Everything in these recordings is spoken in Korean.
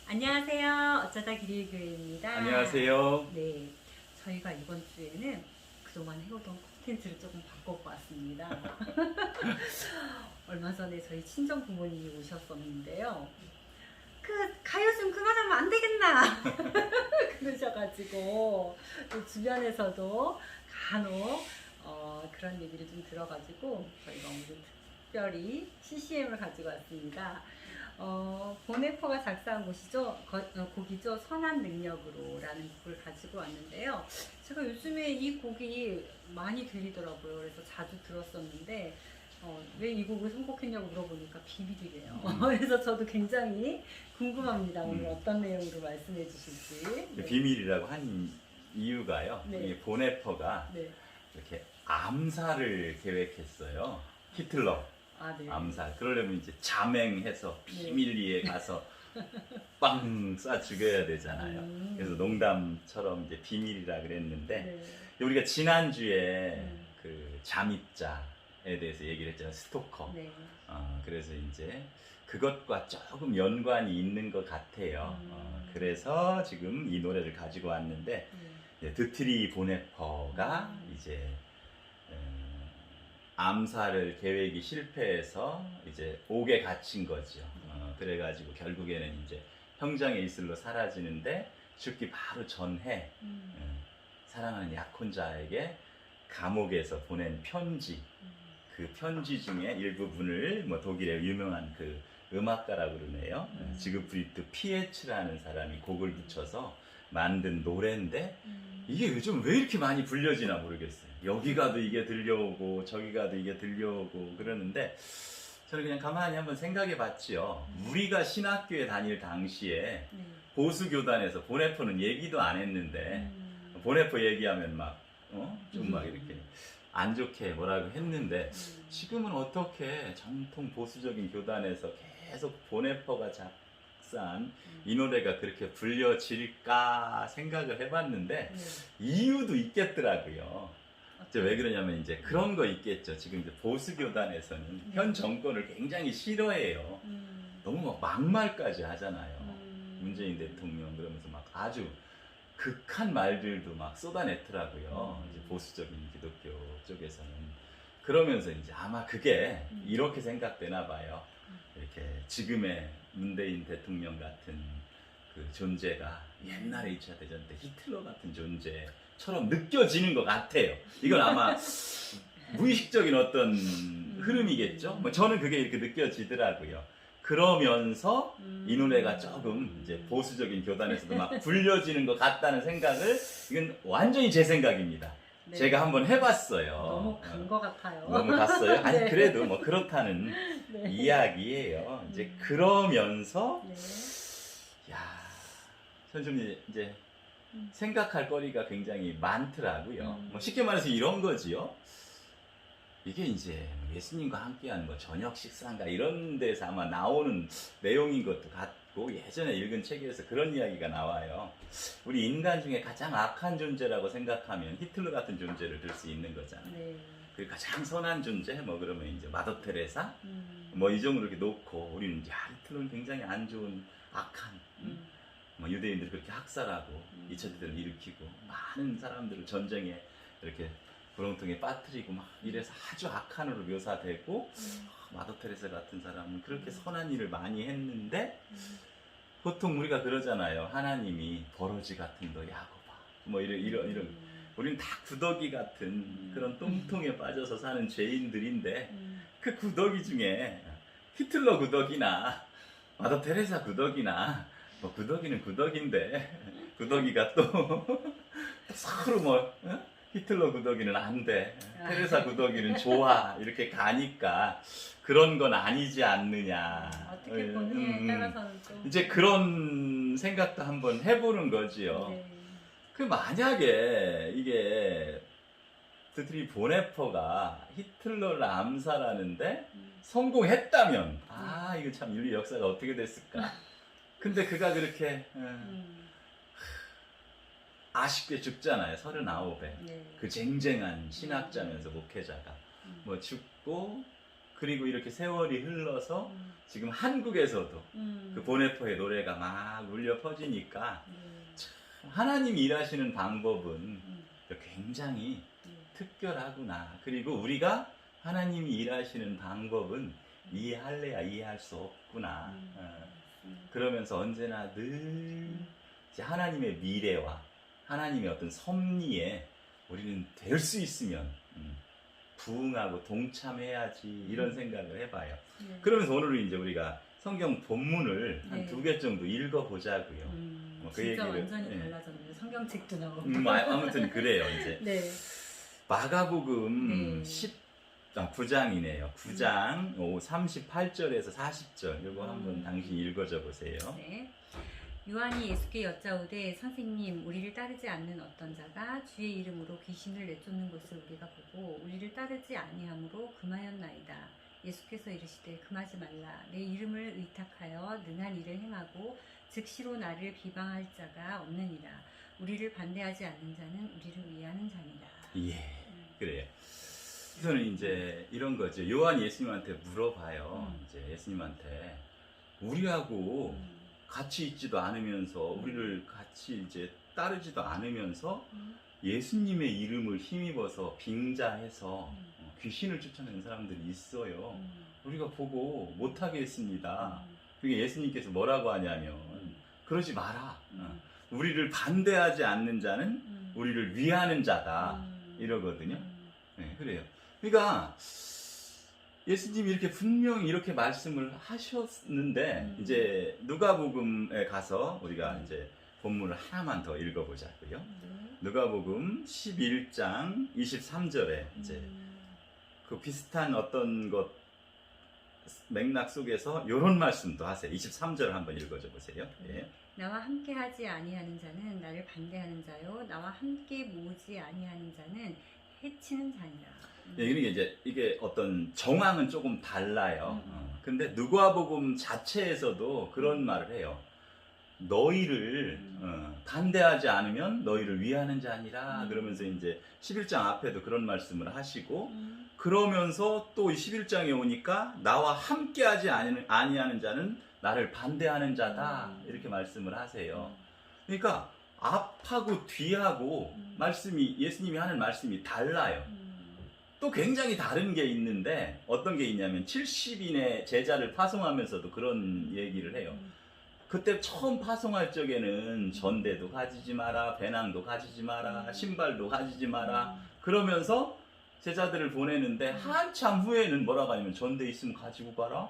안녕하세요. 어쩌다 기릴교회입니다. 안녕하세요. 네, 저희가 이번 주에는 그동안 해오던 콘텐츠를 조금 바꿔고 왔습니다. 얼마 전에 저희 친정 부모님이 오셨었는데요. 가요 좀 그만하면 안 되겠나 그러셔가지고 또 주변에서도 간혹 그런 얘기를 좀 들어가지고 저희가 오늘 특별히 CCM을 가지고 왔습니다. 보네퍼가 작사한 곡이죠. 선한 능력으로 라는 곡을 가지고 왔는데요. 제가 요즘에 이 곡이 많이 들리더라고요. 그래서 자주 들었었는데 왜 이 곡을 선곡했냐고 물어보니까 비밀이래요. 그래서 저도 굉장히 궁금합니다. 오늘 어떤 내용으로 말씀해 주실지. 네. 비밀이라고 한 이유가요. 네. 이 보네퍼가 네. 이렇게 암살을 계획했어요. 히틀러 아, 네. 암살. 그러려면 이제 자맹해서 비밀리에 가서 빵 쏴 죽여야 되잖아요. 그래서 농담처럼 이제 비밀이라 그랬는데 네. 우리가 지난주에 그 잠입자에 대해서 얘기를 했잖아요. 스토커. 네. 그래서 이제 그것과 조금 연관이 있는 것 같아요. 그래서 지금 이 노래를 가지고 왔는데 이제 드트리 보네퍼가 이제 암살을 계획이 실패해서 이제 옥에 갇힌 거죠. 그래가지고 결국에는 이제 형장의 이슬로 사라지는데 죽기 바로 전에 사랑하는 약혼자에게 감옥에서 보낸 편지, 그 편지 중에 일부분을 뭐 독일의 유명한 그 음악가라고 그러네요. 지그프리트 피에츠라는 사람이 곡을 붙여서 만든 노래인데 이게 요즘 왜 이렇게 많이 불려지나 모르겠어요. 여기 가도 이게 들려오고 저기 가도 이게 들려오고 그러는데 저는 그냥 가만히 한번 생각해 봤지요. 우리가 신학교에 다닐 당시에 보수교단에서 보네퍼는 얘기도 안 했는데 보네퍼 얘기하면 막 좀 막 이렇게 안 좋게 뭐라고 했는데 지금은 어떻게 정통 보수적인 교단에서 계속 보네퍼가 작사한 이 노래가 그렇게 불려질까 생각을 해봤는데 이유도 있겠더라고요. 이제 왜 그러냐면 이제 그런 거 있겠죠. 지금 이제 보수교단에서는 현 정권을 굉장히 싫어해요. 너무 막 막말까지 하잖아요. 문재인 대통령 그러면서 막 아주 극한 말들도 막 쏟아냈더라고요. 이제 보수적인 기독교 쪽에서는. 그러면서 이제 아마 그게 이렇게 생각되나 봐요. 이렇게 지금의 문재인 대통령 같은 그 존재가 옛날에 2차 대전 때 히틀러 같은 존재처럼 느껴지는 것 같아요. 이건 아마 무의식적인 어떤 흐름이겠죠. 뭐 저는 그게 이렇게 느껴지더라고요. 그러면서 이 노래가 조금 이제 보수적인 교단에서도 막 불려지는 것 같다는 생각을, 이건 완전히 제 생각입니다. 네. 제가 한번 해봤어요. 너무 간 것 같아요. 너무 갔어요? 아니 네. 그래도 뭐 그렇다는 네. 이야기예요. 이제 그러면서 네. 야, 선생님 이제 생각할 거리가 굉장히 많더라고요. 뭐 쉽게 말해서 이런 거지요. 이게 이제 예수님과 함께한 뭐 저녁 식사인가 이런 데서 아마 나오는 내용인 것도 같고, 예전에 읽은 책에서 그런 이야기가 나와요. 우리 인간 중에 가장 악한 존재라고 생각하면 히틀러 같은 존재를 들 수 있는 거잖아요. 네. 그 가장 선한 존재, 뭐 그러면 이제 마더 테레사, 뭐 이 정도로 이렇게 놓고 우리는 이제 히틀러는 굉장히 안 좋은 악한, 뭐 유대인들을 그렇게 학살하고 2차 대전을 일으키고 많은 사람들을 전쟁에 이렇게 구렁텅이에 빠뜨리고 막 이래서 아주 악한으로 묘사되고, 마더 테레사 같은 사람은 그렇게 선한 일을 많이 했는데, 보통 우리가 그러잖아요. 하나님이 버러지 같은 너 야곱아, 뭐 이런 우리는 다 구더기 같은 그런 똥통에 빠져서 사는 죄인들인데, 그 구더기 중에 히틀러 구더기나 마더 테레사 구더기나 뭐 구더기는 구더기인데 구더기가 또 서로 뭐 히틀러 구더기는 안 돼, 테레사 구더기는 좋아, 이렇게 가니까 그런 건 아니지 않느냐. 어떻게 보느냐에 따라서는 또 이제 그런 생각도 한번 해보는 거지요. 네. 그 만약에 이게 드트리 보네퍼가 히틀러를 암살하는데 성공했다면, 이거 참 인류 역사가 어떻게 됐을까. 근데 그가 그렇게 아쉽게 죽잖아요. 39에. 네. 그 쟁쟁한 신학자면서 목회자가 뭐 죽고, 그리고 이렇게 세월이 흘러서 지금 한국에서도 그 보네포의 노래가 막 울려 퍼지니까 하나님이 일하시는 방법은 굉장히 특별하구나. 그리고 우리가 하나님이 일하시는 방법은 이해할래야 이해할 수 없구나. 그러면서 언제나 늘 이제 하나님의 미래와 하나님의 어떤 섭리에 우리는 될 수 있으면 부응하고 동참해야지 이런 생각을 해봐요. 그러면서 오늘은 이제 우리가 성경 본문을 한 2개 정도 읽어보자고요. 그 진짜 얘기를, 완전히 예. 달라졌네요. 성경책도 나오고. 아무튼 그래요. 이제 네. 마가복음 9장이네요. 9장 38절에서 40절 이거 한번 당신 읽어줘 보세요. 네. 요한이 예수께 여짜오되 선생님 우리를 따르지 않는 어떤 자가 주의 이름으로 귀신을 내쫓는 것을 우리가 보고 우리를 따르지 아니하므로 금하였나이다. 예수께서 이르시되 금하지 말라. 내 이름을 의탁하여 능한 일을 행하고 즉시로 나를 비방할 자가 없느니라. 우리를 반대하지 않는 자는 우리를 위하는 자니라. 예, 그래요. 저는 이제 이런 거죠. 요한 예수님한테 물어봐요. 이제 예수님한테 우리하고 같이 있지도 않으면서 우리를 같이 이제 따르지도 않으면서 예수님의 이름을 힘입어서 빙자해서 귀신을 쫓아내는 사람들이 있어요. 우리가 보고 못하게 했습니다. 그게 예수님께서 뭐라고 하냐면 그러지 마라. 우리를 반대하지 않는 자는 우리를 위하는 자다. 이러거든요. 네, 그래요. 그러니까 예수님이 이렇게 분명히 이렇게 말씀을 하셨는데 이제 누가복음에 가서 우리가 이제 본문을 하나만 더 읽어보자고요. 누가복음 11장 23절에 이제 그 비슷한 어떤 것 맥락 속에서 이런 말씀도 하세요. 23절 한번 읽어줘 보세요. 예. 나와 함께 하지 아니하는 자는 나를 반대하는 자요 나와 함께 모으지 아니하는 자는 해치는 자니라. 예, 그러니까 이제 이게 어떤 정황은 조금 달라요. 근데 누가복음 자체에서도 그런 말을 해요. 너희를 반대하지 않으면 너희를 위하는 자니라. 그러면서 이제 11장 앞에도 그런 말씀을 하시고 그러면서 또 11장에 오니까 나와 함께하지 아니하는 자는 나를 반대하는 자다. 이렇게 말씀을 하세요. 그러니까 앞하고 뒤하고 말씀이 예수님이 하는 말씀이 달라요. 또 굉장히 다른 게 있는데 어떤 게 있냐면 70인의 제자를 파송하면서도 그런 얘기를 해요. 그때 처음 파송할 적에는 전대도 가지지 마라, 배낭도 가지지 마라, 신발도 가지지 마라 그러면서 제자들을 보내는데 한참 후에는 뭐라고 하냐면 전대 있으면 가지고 가라,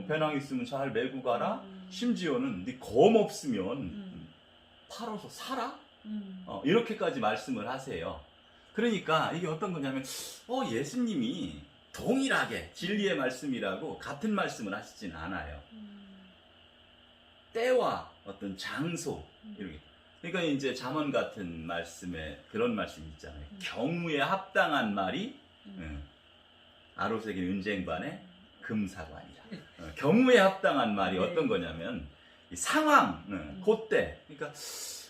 배낭 있으면 잘 메고 가라, 심지어는 네 검 없으면 팔아서 사라, 이렇게까지 말씀을 하세요. 그러니까 이게 어떤 거냐면 예수님이 동일하게 진리의 말씀이라고 같은 말씀을 하시진 않아요. 때와 어떤 장소 이렇게. 그러니까 이제 잠언 같은 말씀에 그런 말씀이 있잖아요. 경우에 합당한 말이 아로새긴 은쟁반에 금사관이라. 경우에 합당한 말이 어떤 거냐면 이 상황, 그때. 그러니까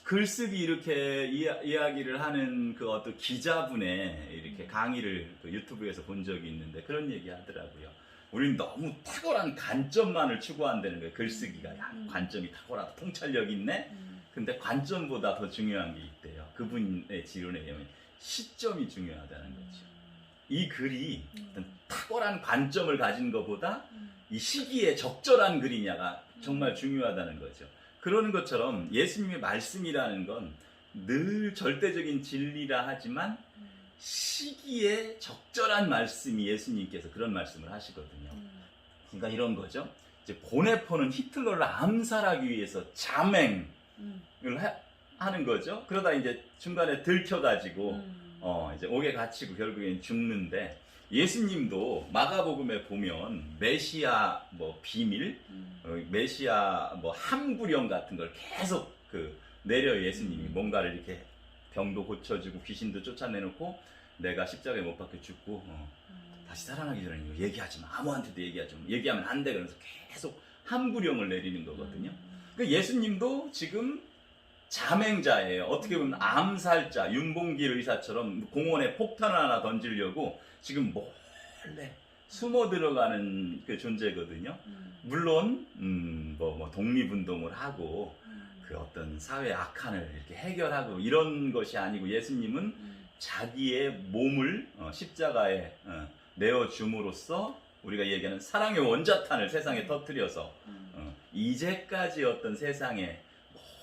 글쓰기 이렇게 이야기를 하는 그 어떤 기자분의 이렇게 강의를 그 유튜브에서 본 적이 있는데 그런 얘기 하더라고요. 우리는 너무 탁월한 관점만을 추구한다는 거예요. 글쓰기가 관점이 탁월하고 통찰력이 있네. 근데 관점보다 더 중요한 게 있대요. 그분의 지론에 의하면 시점이 중요하다는 거죠. 이 글이 어떤 탁월한 관점을 가진 것보다 이 시기에 적절한 글이냐가 정말 중요하다는 거죠. 그러는 것처럼 예수님의 말씀이라는 건 늘 절대적인 진리라 하지만 시기에 적절한 말씀이 예수님께서 그런 말씀을 하시거든요. 그러니까 이런 거죠. 이제 보네포는 히틀러를 암살하기 위해서 자맹을 하는 거죠. 그러다 이제 중간에 들켜가지고 이제 옥에 갇히고 결국엔 죽는데 예수님도 마가복음에 보면 메시아 뭐 비밀, 메시아 뭐 함구령 같은 걸 계속 내려 예수님이 뭔가를 이렇게 병도 고쳐주고 귀신도 쫓아내놓고 내가 십자가에 못 박혀 죽고 다시 살아나기 전에 이거 얘기하지 마. 아무한테도 얘기하지 마. 얘기하면 안 돼. 그러면서 계속 함구령을 내리는 거거든요. 그러니까 예수님도 지금 자맹자예요. 어떻게 보면 암살자, 윤봉길 의사처럼 공원에 폭탄 하나 던지려고 지금 몰래 숨어 들어가는 그 존재거든요. 물론 뭐 독립운동을 하고 그 어떤 사회 악한을 이렇게 해결하고 이런 것이 아니고 예수님은 자기의 몸을 십자가에 내어줌으로써 우리가 얘기하는 사랑의 원자탄을 세상에 터뜨려서 이제까지 어떤 세상의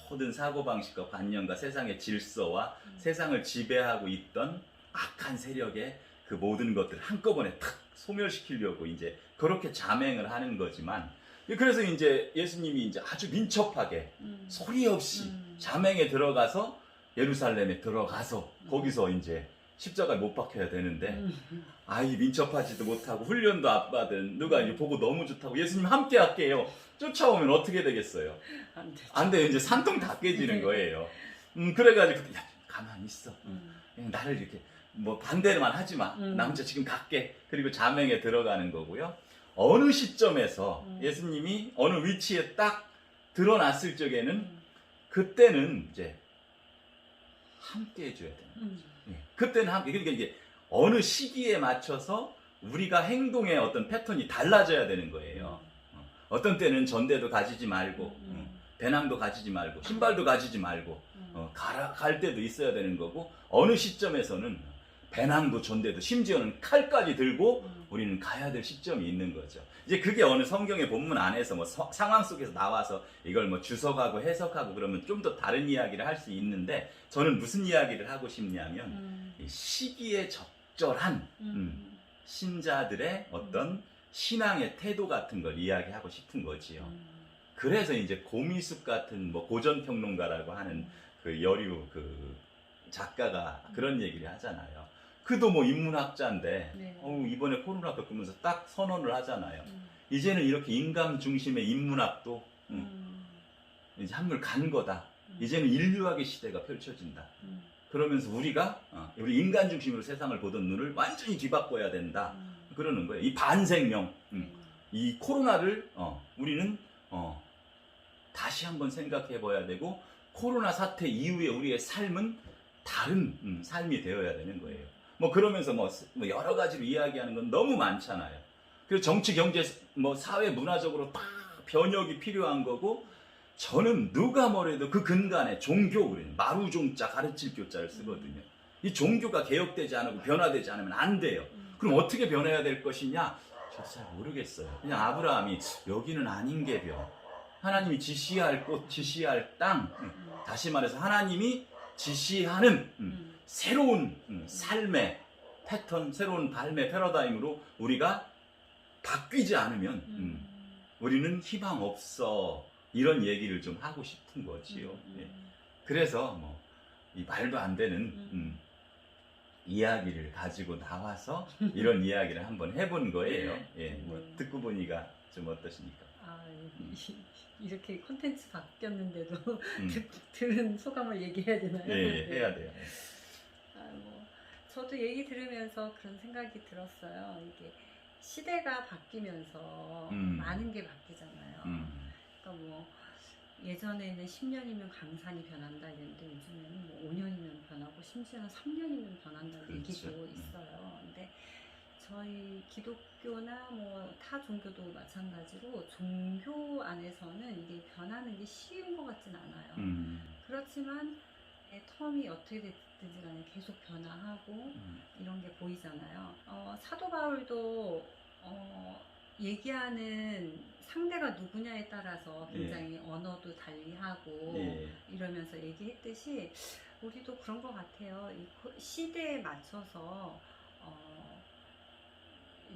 모든 사고방식과 관념과 세상의 질서와 세상을 지배하고 있던 악한 세력의 그 모든 것들을 한꺼번에 탁 소멸시키려고 이제 그렇게 자맹을 하는 거지만, 그래서 이제 예수님이 이제 아주 민첩하게 소리 없이 자맹에 들어가서 예루살렘에 들어가서 거기서 이제 십자가에 못 박혀야 되는데 아이 민첩하지도 못하고 훈련도 안 받은 누가 이제 보고 너무 좋다고 예수님 함께 할게요 쫓아오면 어떻게 되겠어요? 안 돼요. 이제 산통 다 깨지는 거예요. 그래가지고 야 가만히 있어. 그냥 나를 이렇게 뭐 반대만 하지 마. 나 혼자 지금 갈게. 그리고 자맹에 들어가는 거고요. 어느 시점에서 예수님이 어느 위치에 딱 드러났을 적에는 그때는 이제 함께 해줘야 되는 거죠. 그때는 함께. 그러니까 이게 어느 시기에 맞춰서 우리가 행동의 어떤 패턴이 달라져야 되는 거예요. 어떤 때는 전대도 가지지 말고 배낭도 가지지 말고 신발도 가지지 말고 갈 때도 있어야 되는 거고, 어느 시점에서는 배낭도 전대도 심지어는 칼까지 들고 우리는 가야 될 시점이 있는 거죠. 이제 그게 어느 성경의 본문 안에서 뭐 상황 속에서 나와서 이걸 뭐 주석하고 해석하고 그러면 좀 더 다른 이야기를 할 수 있는데, 저는 무슨 이야기를 하고 싶냐면 이 시기에 적절한 신자들의 어떤 신앙의 태도 같은 걸 이야기하고 싶은 거지요. 그래서 이제 고미숙 같은 뭐 고전평론가라고 하는 그 여류 그 작가가 그런 얘기를 하잖아요. 그도 뭐 인문학자인데 이번에 코로나 겪으면서 딱 선언을 하잖아요. 이제는 이렇게 인간 중심의 인문학도 이제 한물 간 거다. 이제는 인류학의 시대가 펼쳐진다. 그러면서 우리가 우리 인간 중심으로 세상을 보던 눈을 완전히 뒤바꿔야 된다. 그러는 거예요. 이 반생명, 이 코로나를 우리는 다시 한번 생각해 봐야 되고, 코로나 사태 이후에 우리의 삶은 다른 삶이 되어야 되는 거예요. 뭐 그러면서 뭐 여러 가지로 이야기하는 건 너무 많잖아요. 그리고 정치, 경제, 뭐 사회, 문화적으로 다 변혁이 필요한 거고, 저는 누가 뭐래도 그 근간에 종교, 우리는 마루종자 가르칠 교자를 쓰거든요. 이 종교가 개혁되지 않고 변화되지 않으면 안 돼요. 그럼 어떻게 변해야 될 것이냐? 저도 잘 모르겠어요. 그냥 아브라함이 여기는 아닌 게벼, 하나님이 지시할 곳, 지시할 땅, 다시 말해서 하나님이 지시하는 새로운 삶의 패턴, 새로운 삶의 패러다임으로 우리가 바뀌지 않으면 우리는 희망 없어. 이런 얘기를 좀 하고 싶은 거지요. 그래서 뭐 이 말도 안 되는 이야기를 가지고 나와서 이런 이야기를 한번 해본 거예요. 뭐 듣고 보니까 좀 어떠십니까? 이렇게 콘텐츠 바뀌었는데도 들은 소감을 얘기해야 되나요? 해야 돼요. 저도 얘기 들으면서 그런 생각이 들었어요. 이게 시대가 바뀌면서 많은 게 바뀌잖아요. 그러니까 뭐 예전에는 10년이면 강산이 변한다 이랬는데 요즘에는 뭐 5년이면 변하고 심지어는 3년이면 변한다는 그렇죠. 얘기도 있어요. 근데 저희 기독교나 뭐 타 종교도 마찬가지로 종교 안에서는 이게 변하는 게 쉬운 것 같진 않아요. 그렇지만 텀이 어떻게 됐든지 간에 계속 변화하고 이런 게 보이잖아요. 사도 바울도 얘기하는 상대가 누구냐에 따라서 굉장히 언어도 달리하고 이러면서 얘기했듯이 우리도 그런 것 같아요. 이 시대에 맞춰서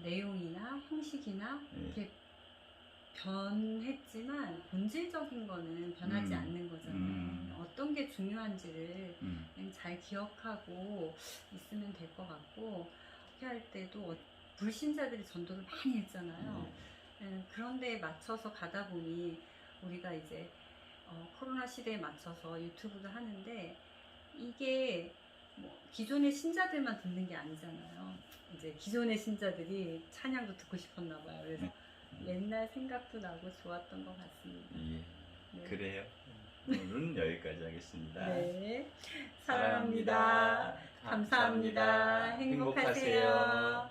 내용이나 형식이나 이렇게 변했지만 본질적인 거는 변하지 않는 거잖아요. 어떤 게 중요한지를 그냥 잘 기억하고 있으면 될 것 같고, 어떻게 할 때도 불신자들이 전도를 많이 했잖아요. 그런 데에 맞춰서 가다 보니 우리가 이제 코로나 시대에 맞춰서 유튜브를 하는데 이게 뭐 기존의 신자들만 듣는 게 아니잖아요. 이제 기존의 신자들이 찬양도 듣고 싶었나 봐요. 그래서 옛날 생각도 나고 좋았던 것 같습니다. 그래요. 오늘은 여기까지 하겠습니다. 네, 사랑합니다. 감사합니다. 행복하세요.